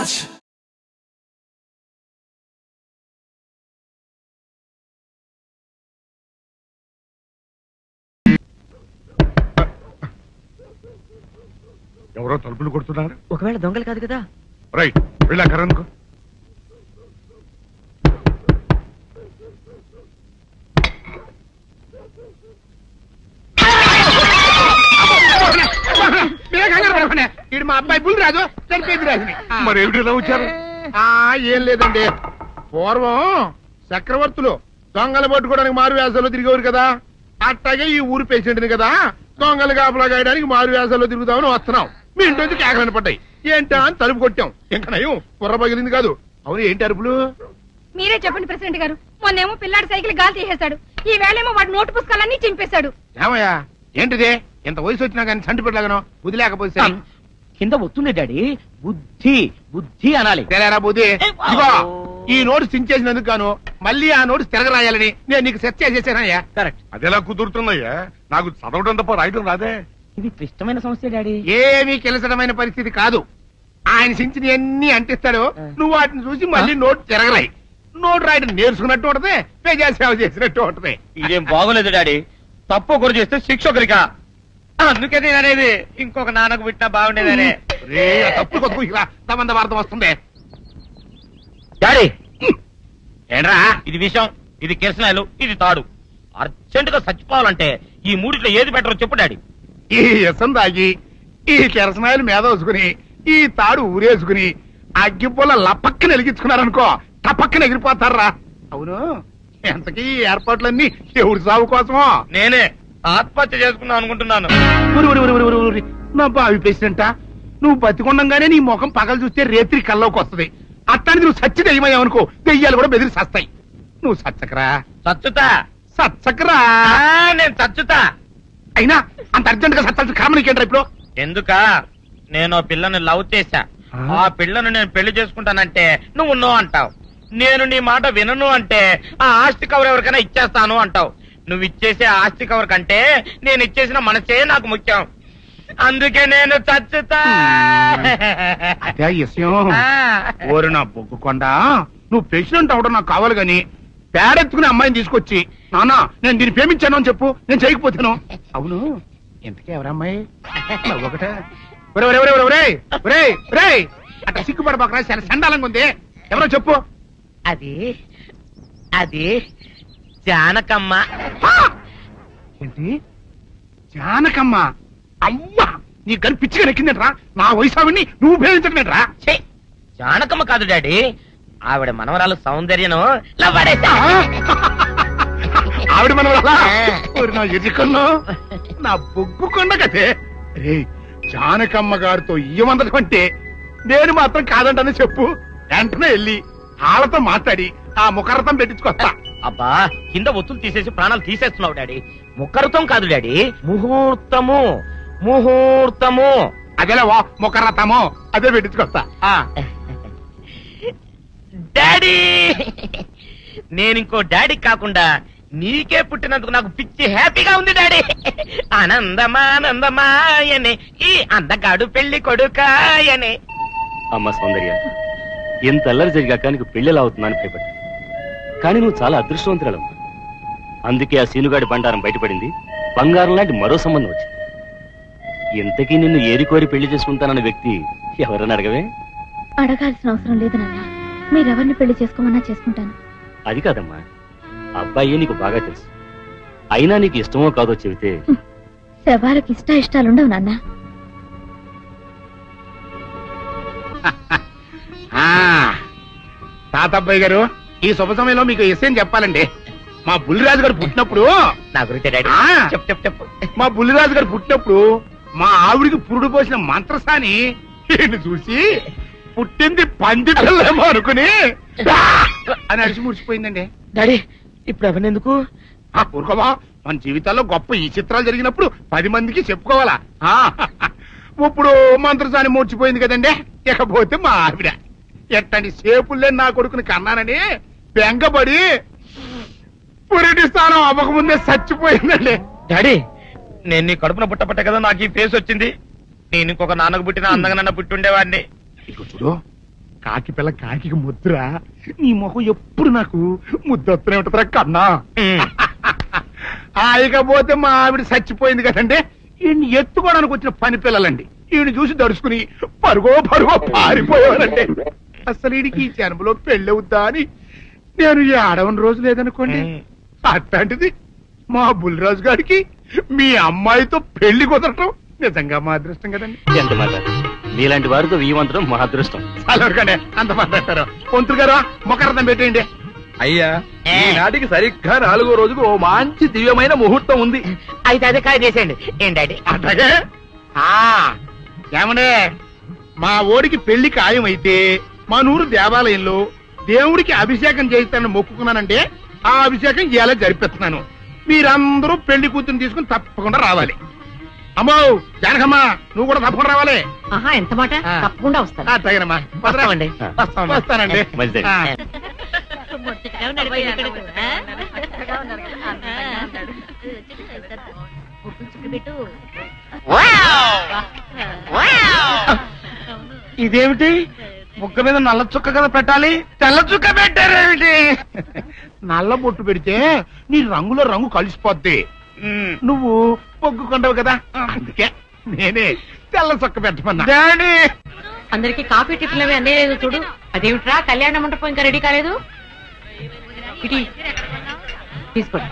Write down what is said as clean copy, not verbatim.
much. ఎవరో తలుపులు కొడుతున్నారు. ఒకవేళ దొంగలు కాదు కదా. రైట్, వెళ్ళాకరనుకో. మా అబ్బాయి బుల్ రాజు చనిపోయింది రాజుని. మరి ఏమిటి ఇలా వచ్చారు? ఏం లేదండి, పూర్వం చక్రవర్తులు దొంగలు పట్టుకోవడానికి మారు వేసాల్లో తిరిగేవారు కదా, అట్టాగే ఈ ఊరు పేషెంట్ని కదా దొంగలు కాపలా గాయడానికి మారు వేసాల్లో తిరుగుదామని వస్తున్నాం. మీ ఇంటి నుంచి కేకలని పడ్డాయి. ఏంటా అని తలుపు కొట్టాం. ఇంకా నయం బుర్ర పగిలింది కాదు. అవును, ఏంటి అరుపులు? మీరే చెప్పండి ప్రెసిడెంట్ గారు. మొన్నేమో పిల్లాడి సైకిల్ గాలి తీసేశాడు, ఈ వేళేమో వాడి నోటు పుస్తకాలన్నీ చింపేశాడు. ఏమయ్యా ఏంటిదే? ఇంత వయసు వచ్చినా కానీ సంటి పెట్టలాగను బుద్ధి లేకపోతే కింద వస్తుండే డాడీ. బుద్ధి బుద్ధి అనాలి. తెలేరా బుద్ధి? ఇదిగో ఈ నోట్స్ చించేసినందుకు గాను మళ్ళీ ఆ నోట్స్ తిరగరాయాలని నేను నీకు సెట్ చేసేసానయ్యా. కరెక్ట్. అదెలా కుదురుతున్నాయ్యా? నాకు చదవడం తప్ప రాయడం రాదే. ఇది క్లిష్టమైన సమస్య డాడీ. ఏమీ కిలసడమైన పరిస్థితి కాదు. ఆయన చించిన అన్ని అంటిస్తాడు, నువ్వు వాటిని చూసి మళ్ళీ నోట్ తిరగరాయి. నోట్ రాయడం నేర్చుకున్నట్టు ఉంటది, ప్రజా సేవ చేసినట్టు ఉంటది. ఇదేం బాగోలేదు డాడీ. తప్పు ఒకరు చేస్తే శిక్ష ఒకరికా. అందుకే నేను అనేది ఇంకొక నాన్నకు పుట్టినా బాగుండేదనే. తప్పు కొద్దు ఇలా తమంత వార్త వస్తుంది. డాడీ ఏంట్రా ఇది విషయం, ఇది కిరసనాయలు, ఇది తాడు. అర్జెంట్ గా చచ్చిపోవాలంటే ఈ మూడిట్లో ఏది బెటర్ చెప్పు డాడీ. ఈ ఎసం తాగి ఈ కిరసనాయలు మీద వేసుకుని ఈ తాడు ఊరేసుకుని అగ్గిపూల లపక్కన వెలిగించుకున్నారనుకో టపక్కన ఎగిరిపోతారా. అవును, ఎంతకీ ఈ ఏర్పాట్లన్నీ ఎవరి సాగు కోసమో? నేనే ఆత్మహత్య చేసుకుందాం అనుకుంటున్నాను. నా బావి పేసినంట, నువ్వు బతికొండంగానే నీ ముఖం పగలు చూస్తే రేత్రి కల్లోకి వస్తుంది. అట్టానికి నువ్వు సచ్చి దెయ్యమయ్యావనుకో దెయ్యాలు కూడా బెదిరి సస్తాయి. నువ్వు సచ్చకరా. చచ్చుతా సచ్చకరా. నేను చచ్చుతా. అయినా అంత అర్జెంట్ గా సత్తాల్సిన కారణం నీకేంట్రా ఇప్పుడు? ఎందుక నేను పిల్లని లవ్ చేశా. ఆ పిల్లను నేను పెళ్లి చేసుకుంటానంటే నువ్వు నో అంటావు. నేను నీ మాట వినను అంటే ఆ ఆస్తి కవర్ ఎవరికైనా ఇచ్చేస్తాను అంటావు. నువ్వు ఇచ్చేసే ఆస్తి కవర్ కంటే నేను ఇచ్చేసిన మనసే నాకు ముఖ్యం. అందుకే నేను చచ్చుతా. అదే విషయం. ఓరు నా బొగ్గుకొండ, నువ్వు ప్రెసిడెంట్ అవడం నాకు కావాలి గాని పేడెత్తుకునే అమ్మాయిని తీసుకొచ్చి నాన్న నేను దీన్ని ప్రేమించాను అని చెప్పు, నేను చేయకపోతాను. అవును, ఎంతకే ఎవరమ్మాయి? ఒకటే అట్లా సిగ్గుపడబాకరా, చాలా సండాలంగా ఉంది. ఎవరో చెప్పు. అది అది జానకమ్మ. ఏంటి జానకమ్మ? అమ్మా, నీ గని పిచ్చిగా నెక్కిందంట్రా. నా వయసావిని నువ్వు ప్రేమించటమేట్రా? జానకమ్మ కాదు డాడీ, ఆవిడ మనవరాలు సౌందర్యను ఆవిడ మనవరాలా? నా ఎదుకున్నా నా బొగ్గుకొండ కదే. రే, జానకమ్మ గారితో ఇయ్యమందడం అంటే నేను మాత్రం కాదంటని చెప్పు. వెంటనే వెళ్ళి వాళ్ళతో మాట్లాడి ఆ ముఖరథం పెట్టించుకొస్తా. అబ్బా, కింద ఒత్తులు తీసేసి ప్రాణాలు తీసేస్తున్నావు డాడీ. ముఖరథం కాదు డాడీ, ముహూర్తము. ముహూర్తము అదేలా ముఖరథము, అదే పెట్టించుకొస్తా. డాడీ, నేను ఇంకో డాడీ కాకుండా నీకే పుట్టినందుకు నాకు పిచ్చి హ్యాపీగా ఉంది డాడీ. ఆనందమానందమాయనే ఈ అందగాడు పెళ్లి కొడుకాయనే. అమ్మ సౌందర్య, ఎంత అల్లరి జరిగాక నీకు పెళ్లిలా అవుతుందని భయపడ్డా. కానీ నువ్వు చాలా అదృష్టవంతురాలమ్మా. అందుకే ఆ సీనుగాడి బండారం బయటపడింది, బంగారం లాంటి మరో సంబంధం వచ్చింది. ఇంతకీ నిన్ను ఏరి కోరి పెళ్లి చేసుకుంటానన్న వ్యక్తి ఎవరని అడగవే? అడగాల్సిన అవసరం లేదు నాన్న, మీరెవరిని పెళ్లి చేసుకోమన్నా చేసుకుంటాను. అది కాదమ్మా, అబ్బాయి నీకు బాగా తెలుసు. అయినా నీకు ఇష్టమో కాదో చెబితే. శవాలకు ఇష్టాలుండవు నాన్న. తాతబ్బాయి గారు, ఈ శుభ సమయంలో మీకు విషయం చెప్పాలండి. మా బుల్లిరాజు గారు పుట్టినప్పుడు నా గురించి డాడీ చెప్పు చెప్పు. మా బుల్లిరాజు గారు పుట్టినప్పుడు మా ఆవిడికి పురుడు పోసిన మంత్రసాని చూసి పుట్టింది పంది పిల్లేమో అనుకుని అని అడిచి ముడిచిపోయిందండి. డాడీ, ఇప్పుడు అవన్నీ ఎందుకు? ఊరుకోవా, మన జీవితాల్లో గొప్ప ఈ చిత్రాలు జరిగినప్పుడు 10 మందికి చెప్పుకోవాలా. ఇప్పుడు మంత్రసాని మూర్చిపోయింది కదండి. ఇకపోతే మా ఆవిడ ఎట్టండి సేపుల్లే నా కొడుకుని కన్నానని బెంగపడి పురిటి స్థానం అవ్వకముందే చచ్చిపోయిందండి. డాడీ, నేను నీ కడుపున పుట్టపట్ట కదా నాకు ఈ ఫేస్ వచ్చింది. నేను ఇంకొక నాన్నకు పుట్టిన అందంగా నన్ను పుట్టుండేవాడిని. ఇక చూడు, కాకి పిల్ల కాకి ముద్దురా. నీ మొహం ఎప్పుడు నాకు ముద్దొత్తనే ఉంటుందిరా కన్నా. ఇకపోతే మా ఆవిడ చచ్చిపోయింది కదండి. ఈయన్ని ఎత్తుకోవడానికి వచ్చిన పని పిల్లలండి. ఈయన చూసి దడుచుకుని పరుగో పారిపోయేవారండి. అసలు ఈడికి ఈ జన్మలో పెళ్ళవుద్దా అని నేను ఈ ఆడవని రోజు లేదనుకోండి. అట్లాంటిది మా బుల్లిరాజు గారికి మీ అమ్మాయితో పెళ్లి కుదరటం నిజంగా మా అదృష్టం కదండి. ఎంత మాట, మీలాంటి వారితో వీయమంతరం మా అదృష్టం. అలాగనే అంత మాట్లాడతారు. పొంతులు గారు మొకరదం పెట్టేయండి. అయ్యా, ఈనాటికి సరిగ్గా 4వ రోజుకు ఓ మంచి దివ్యమైన ముహూర్తం ఉంది. అయితే అదే కాయ చేసేయండి. ఏంటంటే అట్లాగే ఏమనే మా ఓడికి పెళ్లి ఖాయమైతే మా నూరు దేవాలయంలో దేవుడికి అభిషేకం చేయిస్తానని మొక్కుకున్నానంటే ఆ అభిషేకం ఇలా జరిపిస్తున్నాను. మీరందరూ పెళ్లి కూతురు తీసుకుని తప్పకుండా రావాలి. అమ్మో జానకమ్మా, నువ్వు కూడా తప్పకుండా రావాలి. ఎంత మాట, తప్పకుండా వస్తాను. తగినమ్మా, వస్తామండి. వస్తానండి. మంచిది. ఇదేమిటి? ముక్క మీద నల్ల చుక్క కదా పెట్టాలి, తెల్ల చుక్క పెట్టారేమిటి? నల్ల బొట్టు పెడితే నీ రంగులో రంగు కలిసిపోద్ది. నువ్వు పొగ్గుకుంటావు కదా, అందుకే నేనే తెల్ల చొక్క పెట్టమన్నా. డాడీ, అందరికి కాఫీ టిఫిన్ అవి అన్నీ లేదు చూడు. అదేమిట్రా, కళ్యాణ మండపం ఇంకా రెడీ కాలేదు. ఇటీ తీసుకోండి.